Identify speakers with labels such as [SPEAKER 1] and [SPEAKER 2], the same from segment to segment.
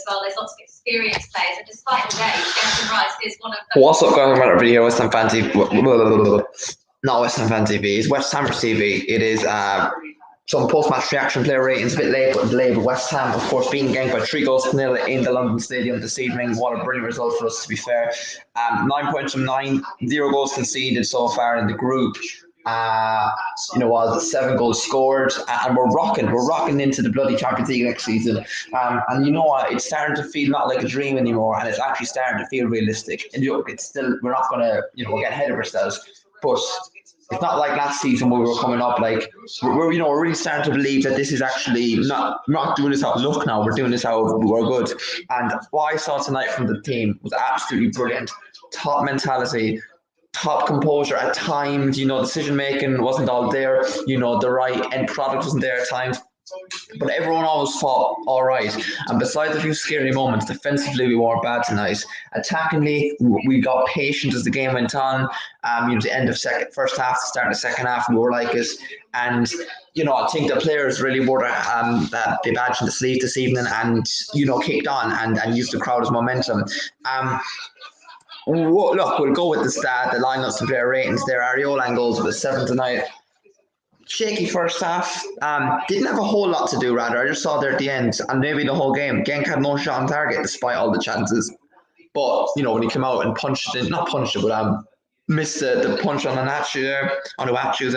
[SPEAKER 1] well. There's lots of experienced players, and despite his age, Declan Rice is one of the.
[SPEAKER 2] What's up, guys? I'm at a video West Ham Fan TV. Not West Ham Fan TV. It's West Ham TV. It is some post-match reaction player ratings. A bit late, but delayed. West Ham, of course, beating Genk by 3-0 in the London Stadium this evening. What a brilliant result for us, to be fair. 9 points from 9, 0 goals conceded so far in the group. 7 goals scored, and we're rocking into the bloody Champions League next season. And you know what? It's starting to feel not like a dream anymore, and it's actually starting to feel realistic. And it's still, we're not gonna, get ahead of ourselves, but it's not like last season where we were coming up. Like we're really starting to believe that this is actually not doing this out of luck now. We're doing this out we're good. And what I saw tonight from the team was absolutely brilliant. Top mentality. Top composure at times, decision making wasn't all there, the right end product wasn't there at times, but everyone always fought all right. And besides a few scary moments, defensively we weren't bad tonight. Attackingly, we got patient as the game went on. The end of first half, the start of the second half, we were like it. And I think the players really wore the badge in the sleeve this evening, and kicked on and used the crowd as momentum. Look, we'll go with the lineups and player ratings there. Areola goals with a 7 tonight. Shaky first half. Didn't have a whole lot to do, rather. I just saw there at the end, and maybe the whole game. Genk had no shot on target despite all the chances. But, when he came out and missed the punch on Anachu there, on Uachu.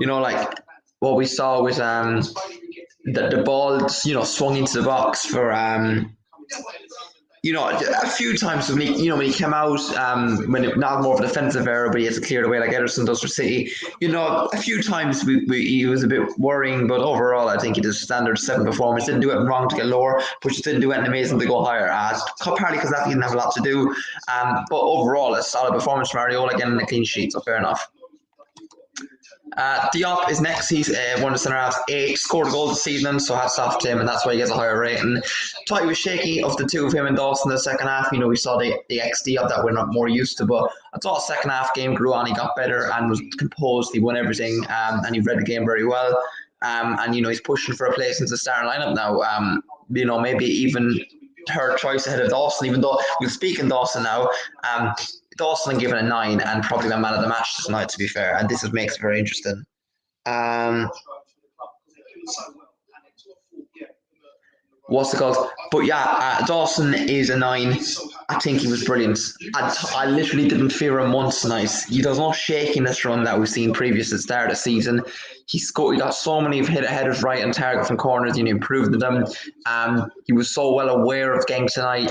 [SPEAKER 2] Like what we saw was the ball, swung into the box for a few times when he came out, not more of a defensive error, but he had to clear it away like Ederson does for City. A few times he was a bit worrying, but overall I think he did a standard 7 performance. Didn't do it wrong to get lower, but just didn't do anything amazing to go higher. Partly because that didn't have a lot to do, but overall a solid performance from Areola, getting a clean sheet, so fair enough. Diop is next. He's one of the centre halves. 8 scored a goal this season, so hats off to him, and that's why he gets a higher rating. Thought he was shaky of the two of him and Dawson in the second half. We saw the XD of that we're not more used to, but I thought the second half game grew on. He got better and was composed. He won everything, and he read the game very well. And he's pushing for a place in the starting lineup now. Maybe even third choice ahead of Dawson, even though we'll speak in Dawson now. Dawson given a 9 and probably the man of the match tonight, to be fair, and this makes it very interesting. What's it called? But yeah, Dawson is a 9. I think he was brilliant. I literally didn't fear him once tonight. He does no shakiness run that we've seen previous at the start of the season. He got so many headers right on target from corners, improved them. He was so well aware of Genk tonight.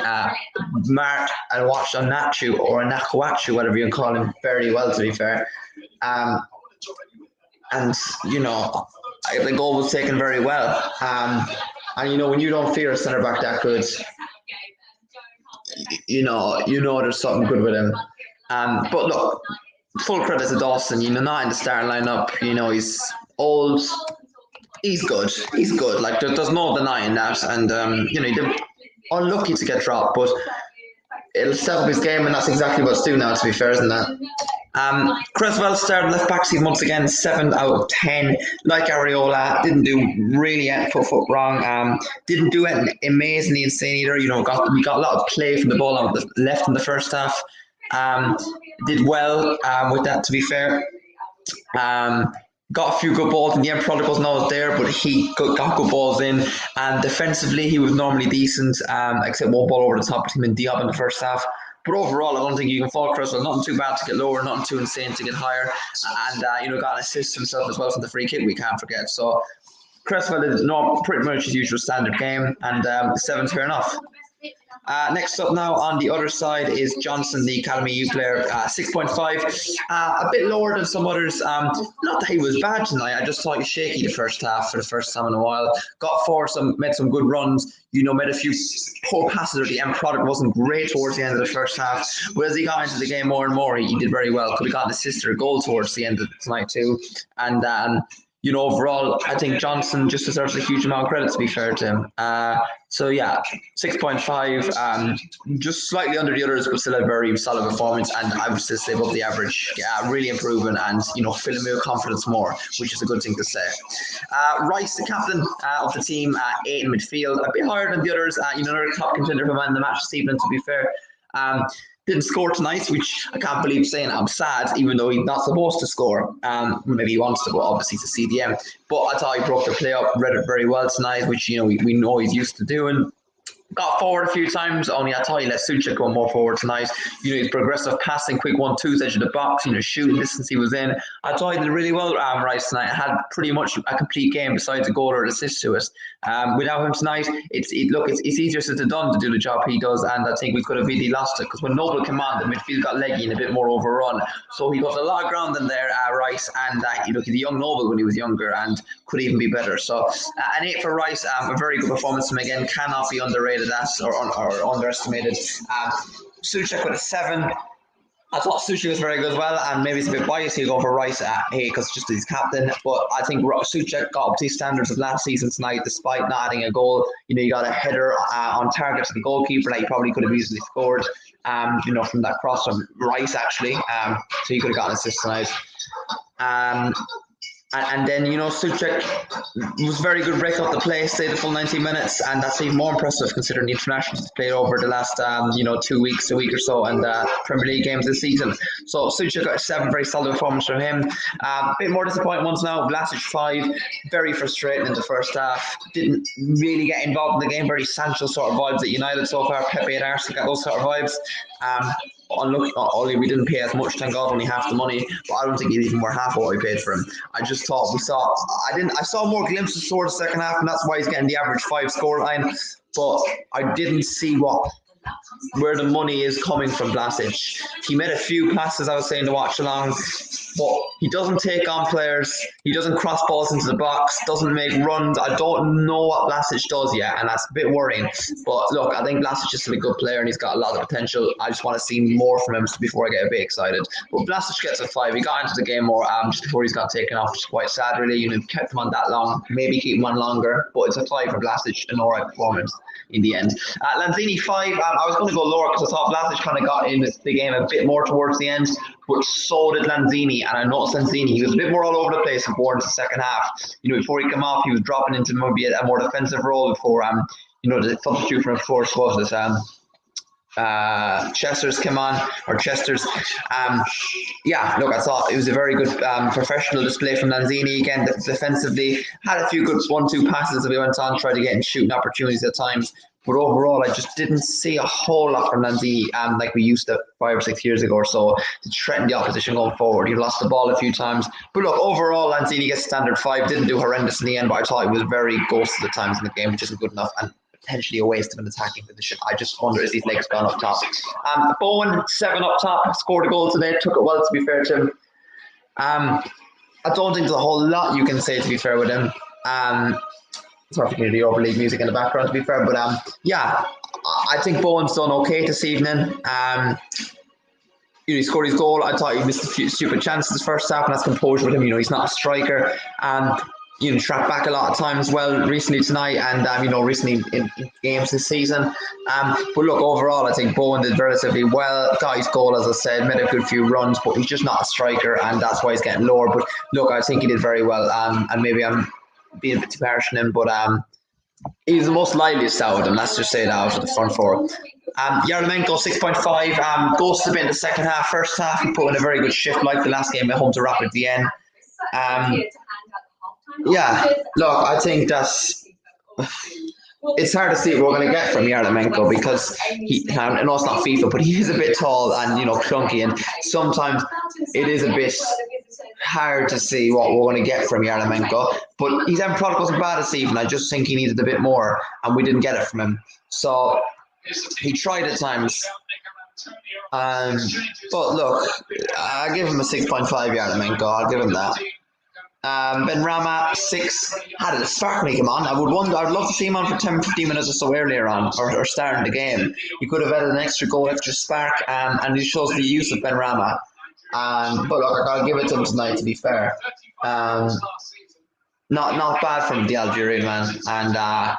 [SPEAKER 2] Marked and watched on Nachu or Anakuachu, whatever you call him, very well, to be fair. And the goal was taken very well. And when you don't fear a centre back that good, there's something good with him. But look, full credit to Dawson. Not in the starting lineup. He's old. He's good. Like there's no denying that. And they're unlucky to get dropped, but it'll step up his game, and that's exactly what it's doing now, to be fair, isn't that? Creswell started left back seat once again, 7 out of 10. Like Areola, didn't do really foot wrong. Didn't do it amazingly insane either. We got a lot of play from the ball on the left in the first half. Did well with that, to be fair. Got a few good balls, and the end product wasn't always there, but he got good balls in. And defensively, he was normally decent, except one ball over the top of him and Diop in the first half. But overall, I don't think you can fault Cresswell. Nothing too bad to get lower, nothing too insane to get higher. And, got an assist himself as well from the free kick, we can't forget. So Cresswell did pretty much his usual standard game, and 7's fair enough. Next up now on the other side is Johnson, the Academy U player, 6.5. A bit lower than some others. Not that he was bad tonight. I just thought he was shaky the first half for the first time in a while. Got forward, made some good runs. Made a few poor passes, or the end product wasn't great towards the end of the first half. But as he got into the game more and more, he did very well. Could have gotten an assist or a goal towards the end of tonight too. And overall, I think Johnson just deserves a huge amount of credit, to be fair to him. So yeah, 6.5, just slightly under the others, but still a very solid performance. And I would still say above the average, really improving and filling me with confidence more, which is a good thing to say. Rice, the captain of the team, 8 in midfield, a bit higher than the others. Another top contender for man of the match this evening, to be fair. Didn't score tonight, which I can't believe saying. I'm sad, even though he's not supposed to score. Maybe he wants to, but obviously to CDM. But I thought he broke the play up, read it very well tonight, which we know he's used to doing. Got forward a few times, only I thought he let Suchek go more forward tonight. His progressive passing, quick 1-2s edge of the box, shooting distance he was in. I thought he did really well, Rice tonight. Had pretty much a complete game besides a goal or an assist to it. Without him tonight, it's easier said than done to do the job he does, and I think we could have really lost it because when Noble came on, the midfield got leggy and a bit more overrun. So he got a lot of ground in there, Rice, and he's a young Noble when he was younger and could even be better. So an 8 for Rice, a very good performance from him again, cannot be underrated or underestimated. Suchek with a 7. I thought Suchek was very good as well, and maybe it's a bit biased. He'll go for Rice at 8 because just he's captain. But I think Suchek got up to the standards of last season tonight, despite not adding a goal. He got a header on target to the goalkeeper that he probably could have easily scored. From that cross from Rice actually. So he could have got an assist tonight. And then, Suchek was very good, break up the play, stayed the full 90 minutes, and that's even more impressive considering the internationals he's played over the last, 2 weeks, a week or so, and Premier League games this season. So Suchek got a 7, very solid performance from him. A bit more disappointing ones now. Vlasic 5, very frustrating in the first half. Didn't really get involved in the game, very Sancho sort of vibes at United so far. Pepe at Arsenal got those sort of vibes. Unlucky, only we didn't pay as much, thank God, only half the money, but I don't think he's even worth half what we paid for him. I just thought I saw more glimpses towards the second half, and that's why he's getting the average 5 score line, but I didn't see where the money is coming from Vlasic. He made a few passes, I was saying, to watch along, but he doesn't take on players, he doesn't cross balls into the box, doesn't make runs. I don't know what Vlasic does yet, and that's a bit worrying. But look, I think Vlasic is a good player and he's got a lot of potential. I just want to see more from him before I get a bit excited. But Vlasic gets a 5. He got into the game more just before he's got taken off, which is quite sad really. Kept him on that long, maybe keep him on longer, but it's a 5 for Vlasic, an alright performance in the end. Lanzini 5, I was going to go lower because I thought Vlasic kind of got in the game a bit more towards the end, but so did Lanzini, and I noticed Lanzini, he was a bit more all over the place before in the second half. Before he came off, he was dropping into maybe a more defensive role before the substitute from course was this Chester's came on, or Chester's. Look, I thought it was a very good professional display from Lanzini. Again, defensively, had a few good 1-2 passes that we went on, tried to get in shooting opportunities at times. But overall, I just didn't see a whole lot from Lanzini like we used to 5 or 6 years ago or so to threaten the opposition going forward. He lost the ball a few times. But look, overall, Lanzini gets standard 5. Didn't do horrendous in the end, but I thought he was very ghosted at times in the game, which isn't good enough. And potentially a waste of an attacking position. I just wonder, is his legs gone up top? Bowen, 7 up top, scored a goal today, took it well, to be fair to him. I don't think there's a whole lot you can say, to be fair, with him. Sorry for the overlead music in the background, to be fair, but I think Bowen's done okay this evening. He scored his goal. I thought he missed a few stupid chances first half, and that's composure with him. He's not a striker. Tracked back a lot of times well recently tonight, and recently in games this season. But look, overall, I think Bowen did relatively well. Got his goal, as I said, made a good few runs, but he's just not a striker, and that's why he's getting lower. But look, I think he did very well, and maybe I'm being a bit too harsh on him, but he's the most liveliest out of them. Let's just say that out of the front four. Yarmolenko 6.5. Ghosted a bit in the second half. First half, he put in a very good shift, like the last game at home to Rapid Vienna. Look, I think it's hard to see what we're going to get from Yarmolenko because I know it's not FIFA, but he is a bit tall and clunky, and sometimes it is a bit hard to see what we're going to get from Yarmolenko. But his end product wasn't bad this evening. I just think he needed a bit more, and we didn't get it from him. So he tried at times. But look, I give him a 6.5 Yarmolenko. I'll give him that. Benrahma 6 had a spark when he came on. I'd love to see him on for 10-15 minutes or so earlier on, or starting the game. He could have added an extra goal, extra spark, and he shows the use of Benrahma. But look, I gotta give it to him tonight, to be fair. not bad from the Algerian man, and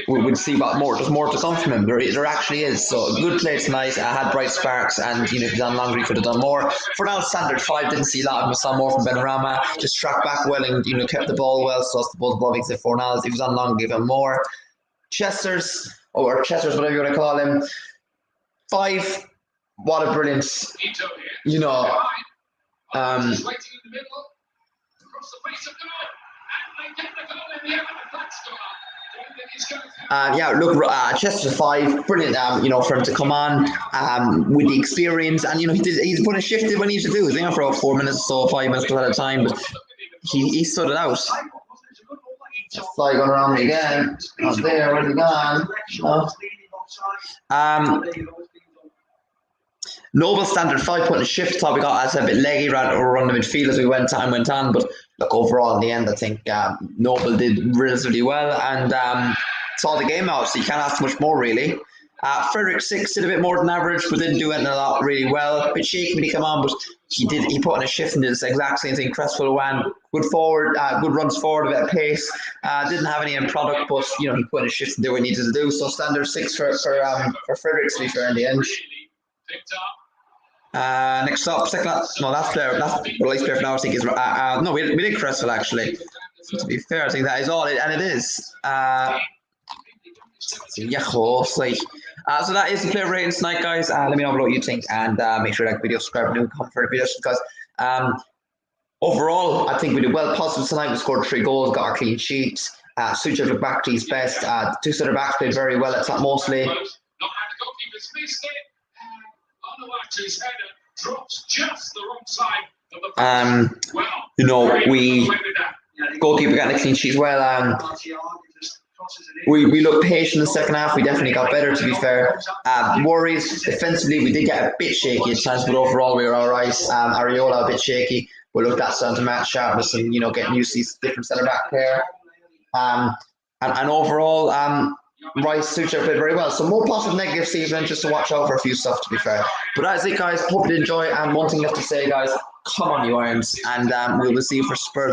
[SPEAKER 2] we'll see what more. There's more to come from him. There actually is. So good play tonight. I had bright sparks, and if he's on longer, he could have done more. For now, standard 5, didn't see a lot of him. Saw more from Benrahma. Just tracked back well and kept the ball well. So it's both above except for now. If he was on long, give him more. Chester's, or Chester's, whatever you want to call him. 5. What a brilliance. Chester 5, brilliant. For him to come on, with the experience, and he's put a shift in when he used to do. For about 4 minutes or so, 5 minutes at a time, but he stood it out. Fly going around me again. Not there. Where's he gone? Noble standard 5 putting a shift. Thought we got as a bit leggy around the midfield as we went on, but look, overall in the end, I think Noble did relatively well and saw the game out. So you can't ask much more really. Frederick 6 did a bit more than average, but didn't do anything a lot really well. A bit shaky when he came on, but he put in a shift and did the exact same thing. Cresswell ran good forward, good runs forward, a bit of pace. Didn't have any end product, but he put in a shift and did what he needed to do. So standard 6 for Frederick, to be fair, in the end. Next up, that's the release player for now. I think is no, we did Cresswell actually. So to be fair, I think that is all it, and it is. So that is the player rating tonight, guys. Let me know what you think, and make sure to like the video, subscribe, and comment for videos, because overall, I think we did well. Positive tonight. We scored 3 goals, got our clean sheets. Suchek looked back to his best. 2 center backs played very well at top mostly. We goalkeeper got a clean sheet as well. We looked patient in the second half. We definitely got better, to be fair. Worries defensively, we did get a bit shaky at times, but overall we were all right. Areola a bit shaky. We looked at down to Matt sharpness and getting used to these different centre back pair. And overall, Rice Suchek played very well. So more positive, negative season, just to watch out for a few stuff, to be fair. But that's it, guys. Hope you enjoy. And one thing left to say, guys, come on, you Irons, and we will see you for Spurs.